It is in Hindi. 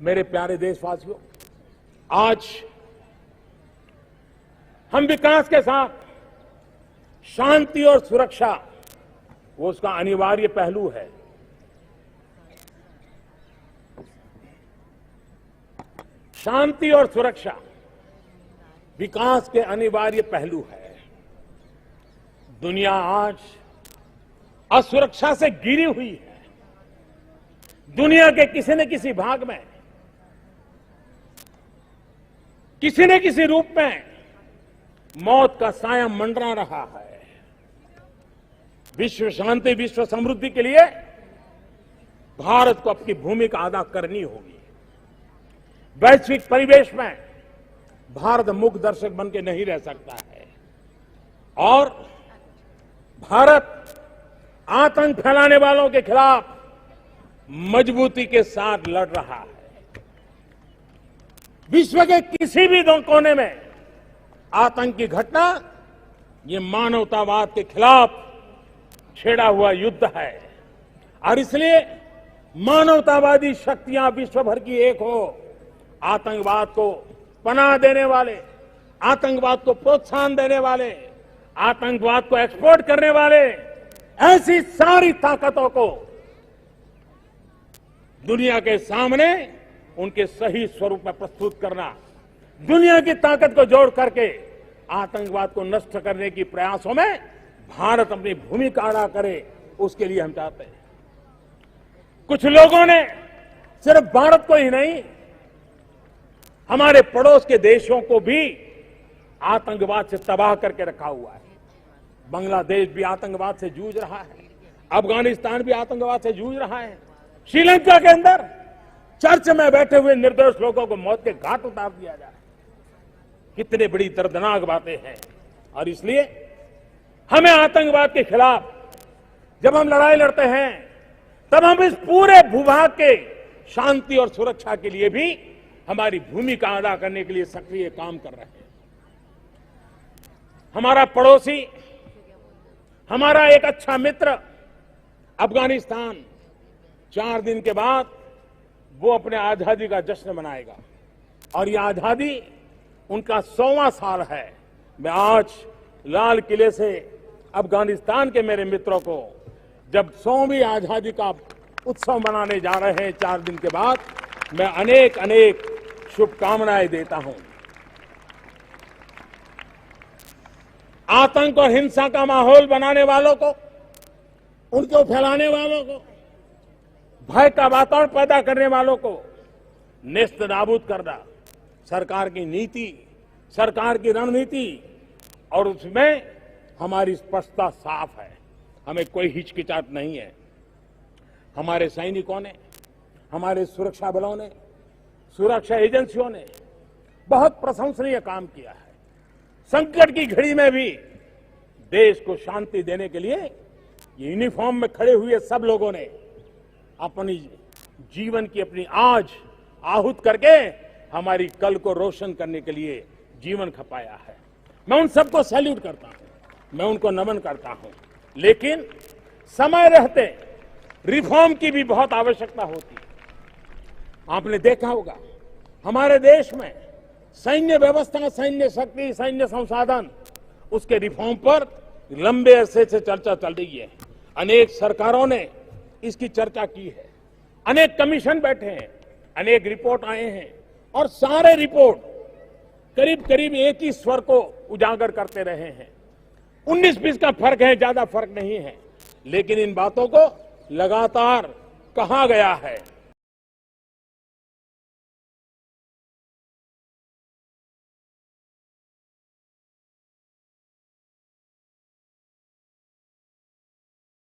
मेरे प्यारे देशवासियों, आज हम विकास के साथ शांति और सुरक्षा वो उसका अनिवार्य पहलू है। शांति और सुरक्षा विकास के अनिवार्य पहलू है। दुनिया आज असुरक्षा से घिरी हुई है। दुनिया के किसी न किसी भाग में, किसी न किसी रूप में मौत का साया मंडरा रहा है। विश्व शांति, विश्व समृद्धि के लिए भारत को अपनी भूमिका अदा करनी होगी। वैश्विक परिवेश में भारत मूक दर्शक बन के नहीं रह सकता है और भारत आतंक फैलाने वालों के खिलाफ मजबूती के साथ लड़ रहा है। विश्व के किसी भी कोने में आतंक की घटना ये मानवतावाद के खिलाफ छेड़ा हुआ युद्ध है और इसलिए मानवतावादी शक्तियां विश्व भर की एक हो। आतंकवाद को पनाह देने वाले, आतंकवाद को प्रोत्साहन देने वाले, आतंकवाद को एक्सपोर्ट करने वाले, ऐसी सारी ताकतों को दुनिया के सामने उनके सही स्वरूप में प्रस्तुत करना, दुनिया की ताकत को जोड़ करके आतंकवाद को नष्ट करने की प्रयासों में भारत अपनी भूमिका अदा करे, उसके लिए हम चाहते हैं। कुछ लोगों ने सिर्फ भारत को ही नहीं, हमारे पड़ोस के देशों को भी आतंकवाद से तबाह करके रखा हुआ है। बांग्लादेश भी आतंकवाद से जूझ रहा है, अफगानिस्तान भी आतंकवाद से जूझ रहा है। श्रीलंका के अंदर चर्च में बैठे हुए निर्दोष लोगों को मौत के घाट उतार दिया जा रहा है। कितने बड़ी दर्दनाक बातें हैं और इसलिए हमें आतंकवाद के खिलाफ जब हम लड़ाई लड़ते हैं तब हम इस पूरे भूभाग के शांति और सुरक्षा के लिए भी हमारी भूमिका अदा करने के लिए सक्रिय काम कर रहे हैं। हमारा पड़ोसी, हमारा एक अच्छा मित्र अफगानिस्तान 4 दिन के बाद वो अपने आजादी का जश्न मनाएगा और ये आजादी उनका 100वां साल है। मैं आज लाल किले से अफगानिस्तान के मेरे मित्रों को जब 100वीं आजादी का उत्सव मनाने जा रहे हैं 4 दिन के बाद, मैं अनेक अनेक शुभकामनाएं देता हूं। आतंक और हिंसा का माहौल बनाने वालों को, उनको फैलाने वालों को, भय का वातावरण पैदा करने वालों को नेस्त नाबूद करना सरकार की नीति, सरकार की रणनीति और उसमें हमारी स्पष्टता साफ है। हमें कोई हिचकिचाहट नहीं है। हमारे सैनिकों ने, हमारे सुरक्षा बलों ने, सुरक्षा एजेंसियों ने बहुत प्रशंसनीय काम किया है। संकट की घड़ी में भी देश को शांति देने के लिए यूनिफॉर्म में खड़े हुए सब लोगों ने अपनी जीवन की अपनी आज आहूत करके हमारी कल को रोशन करने के लिए जीवन खपाया है। मैं उन सबको सैल्यूट करता हूं, मैं उनको नमन करता हूं। लेकिन समय रहते रिफॉर्म की भी बहुत आवश्यकता होती है। आपने देखा होगा हमारे देश में सैन्य व्यवस्था, सैन्य शक्ति, सैन्य संसाधन, उसके रिफॉर्म पर लंबे अरसे से चर्चा चल रही है। अनेक सरकारों ने इसकी चर्चा की है, अनेक कमीशन बैठे हैं, अनेक रिपोर्ट आए हैं और सारे रिपोर्ट करीब करीब एक ही स्वर को उजागर करते रहे हैं। 19-20 का फर्क है, ज्यादा फर्क नहीं है, लेकिन इन बातों को लगातार कहा गया है